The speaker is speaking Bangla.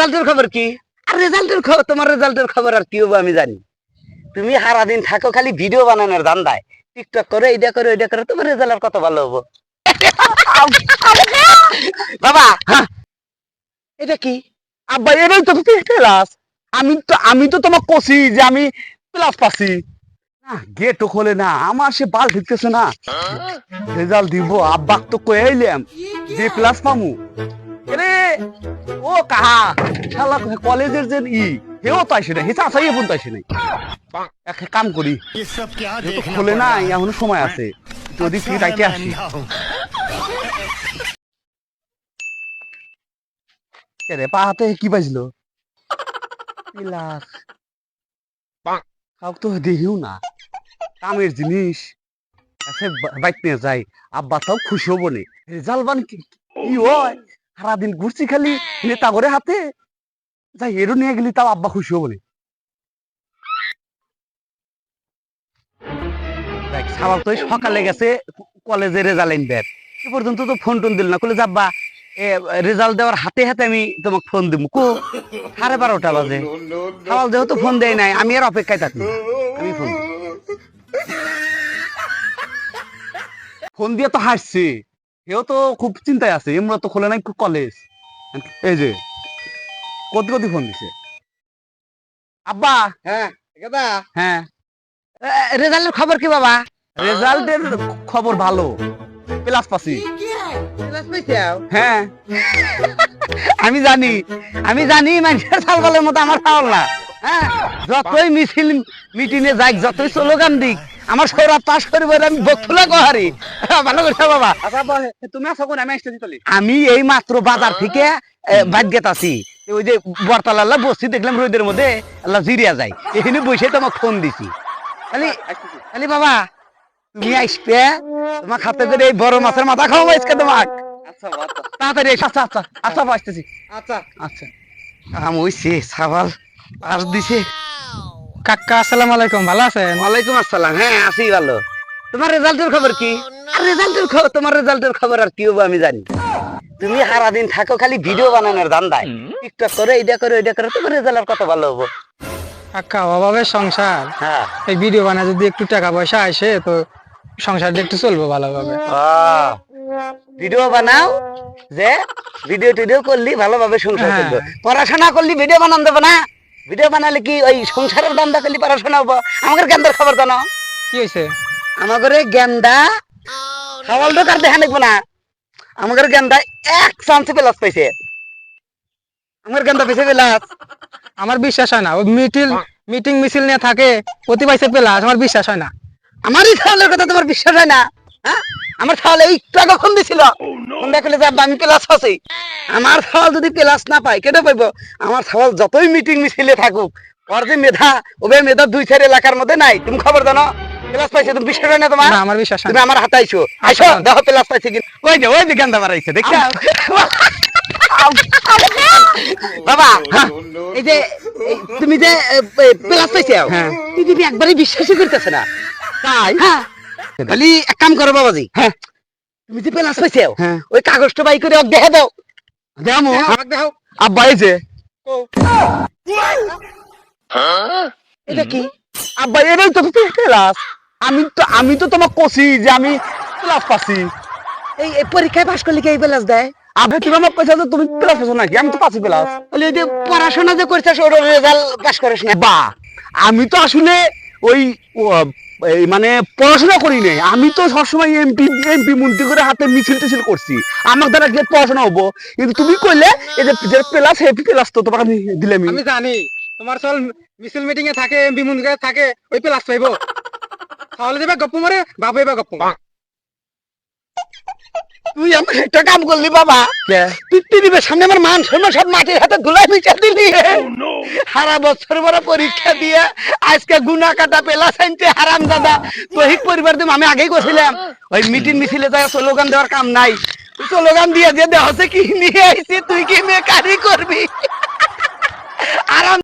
রেজাল্টের খবর কি? আর রেজাল্টের খবর, তোমার রেজাল্টের খবর আর কি হবে আমি জানি। তুমি সারাদিন থাকো খালি ভিডিও বানানোর ধান্দায়, টিকটক করে এইটা করে ওইটা করে, তোমার রেজাল্ট আর কত ভালো হবো। বাবা এটা কি? আব্বা এটাই তো ক্লাস। আমি তো তোমার কষি যে আমি ক্লাস পাচ্ছি না, গেটও খোলে না আমার, সে বাল ঢুকতেছে না। রেজাল্ট দিব আব্বাক তো কয়ে আইলাম যে ক্লাস পামু। রে ও কাহা শালা কলেজের যে হেও তো আসে না, হে চাষাই এখন তো আসে নাই। এক কাম করি, তো খোলে না, এখনো সময় আছে, যদি তুই তাইতে আসি। রে পা হাতে কি পাইছিল? কাউ তো দেখিও না, কামের জিনিস আছে, বাইক নিয়ে যাই, আব্বা তাও খুশি হবো নে। রেজাল্ট বান কি হয়, সারাদিন ঘুরছি খালি নেতা করে হাতে, যাই এরও নিয়ে গেলি তাও আব্বা খুশি হবো নে। সাবাল তো সকালে গেছে কলেজে রেজাল্ট আনবে, এ পর্যন্ত তো ফোন টোন দিল না। কলেজ আব্বা রেজাল্ট দেওয়ার হাতে হাতে আমি তোমাকে ফোন দিব, 12:30 বাজে। সাবাল যেহেতু ফোন দেয় নাই, আমি আর অপেক্ষায় থাকি, আমি ফোন দিই। ফোন দিয়ে তো হাসছি, এও তো খুব চিন্তায় আছে, এমরা তো খোলে নাই কলেজ। এই যে কত ফোন দিছে আব্বা। হ্যাঁ হ্যাঁ রেজাল্টের খবর কি বাবা? রেজাল্টের খবর ভালো, প্লাস পাচ্ছি। হ্যাঁ আমি জানি মানুষের সালবালের মতো আমার ফাউল না। হ্যাঁ, যতই মিছিল মিটিংয়ে যাই, যতই স্লোগান দিক, আমার সৌরভ পাস করবো, আমি বক্তলা কহারি। ভালো করছো বাবা। তুমি আছো কোন? আমি আসতে দিতালি। আমি এই মাত্র বাজার থেকে বাদ আছি, ওই যে বরতলা বসছি, দেখলাম রোদের মধ্যে আল্লাহ জিরিয়া যায়, এখানে বসে তোমাকে ফোন দিছি। খালি বাবা তুমি আসবে, তোমার হাতে করে এই বড় মাছের মাথা খাওয়া আজকে তোমাক। তাড়াতাড়ি এসো। আচ্ছা আচ্ছা আচ্ছা আসতেছি। আচ্ছা আচ্ছা আম হইছে সাবাল আর দিছে। কাকা আসসালামু আলাইকুম, ভালো আছেন? ওয়ালাইকুম আসসালাম। হ্যাঁ আছি ভালো। তোমার রেজাল্টের খবর কি? আর রেজাল্টের খবর, তোমার রেজাল্টের খবর আর কি হবে আমি জানি। তুমি সারাদিন থাকো খালি ভিডিও বানানোর ধান্দায়, টিকটক করে এইটা করে ওইটা করে, তোমার রেজাল্ট আর কত ভালো হবো। কাকা অভাবের সংসার, হ্যাঁ এই ভিডিও বানায় যদি একটু টাকা পয়সা আসে তো সংসারটা একটু চলবে ভালোভাবে। ভিডিও বানাও, যে ভিডিও টিডিও করলি ভালোভাবে সংসার চলবে। পড়াশোনা করলি ভিডিও বানান দেবো না? ভিডিও বানালে কি ওই সংসারের দান্দা করলি পড়াশোনা হবো? আমাদের গেন্দার খবর জানো? কি হয়েছে? আমাদের গেন্দা সওয়াল তো কার দেখা দেখবো না, আমাদের গেন্দা এক চান্সে প্লাস পাইছে। আমার গেন্দা পাইছে প্লাস। আমার বিশ্বাস হয় না, ওই মিটিং মিছিল নিয়ে থাকে, প্রতি পাইছে প্লাস, আমার বিশ্বাস হয় না। আমারই ছাওয়ালের কথা তোমার বিশ্বাস হয় না? হ্যাঁ, আমার ছাওয়ালে ওই টাকা ফোন দিছিল, ফোন দেখলে যে আমি প্লাস পাচ্ছি। আমার ছাওয়াল যদি প্লাস না পাই, কেটে পাইবো? আমার ছাওয়াল যতই মিটিং মিছিলে থাকুক, ওর যে মেধা, ওবে মেধা 2-4 এলাকার মধ্যে নাই। তুমি খবর জানো প্লাস পাইছে? তুমি বিশ্বাস হয় না তোমার? না, আমার বিশ্বাস হয় তুমি না। আমার হাতে আইসো, দেখো প্লাস পাইছে কি। ওই যে গেন্দা বাড়াইছে, দেখছো বাবা? এই যে তুমি যে প্লাস পাইছো, তুমি একবারই বিশ্বাসই করতেছে না। তাই? হ্যাঁ, খালি এক কাম করো বাবাজি, হ্যাঁ তুমি যে প্লাস পাইছো, হ্যাঁ ওই কাগজটা বাই করে দেখে দাও। দেমো আমাকে দেখাও। আব্বা। এই যে এটা কি? আব্বা এটাই তো ক্লাস। আমি তো তোমার কষি যে আমি ক্লাস পাচ্ছি। এই পরীক্ষায় পাশ করলে কি এই প্লাস দেয়? আবে তুমি আমার পয়সা তো তুমি প্লাস পাচ্ছ নাকি? আমি তো পাচ্ছি প্লাস। বলে এই যে পড়াশোনা যে করছিস ওর রেজাল্ট পাস করিস না? বা আমি তো আসলে ওই এই মানে পড়াশোনা করি নাই, আমি তো সবসময় এমপি মন্ত্রী করে হাতে মিছিল টিছিল করছি, আমার দ্বারা যে পড়াশোনা হবো। কিন্তু তুমি কইলে এই যে প্লাস হেপি প্লাস তো তোমাকে আমি দিলাম। আমি জানি তোমার চল মিছিল মিটিং এ থাকে, এমপি মন্ত্রী থাকে, ওই প্লাস পাইবো। তাহলে দেবে গপ্প মারে, বাপ এবার গপ্প। তুই আমার একটা কাম করলি বাবা, পৃথিবীর সামনে আমার মান সম্মান সব মাটির হাতে ধুলাই মিশা দিলি। সারা বছর বড় পরীক্ষা দিয়ে আজকে গুনা কাটা প্লাস আনতে হারাম দাদা। তহিক পরিবার দিম আমি আগেই কছিলাম, ওই মিটিং মিছিলে যায় স্লোগান দেওয়ার কাম নাই। স্লোগান দিয়ে যে দেহ কি নিয়ে আইছি, তুই কি মেকারি করবি? আরাম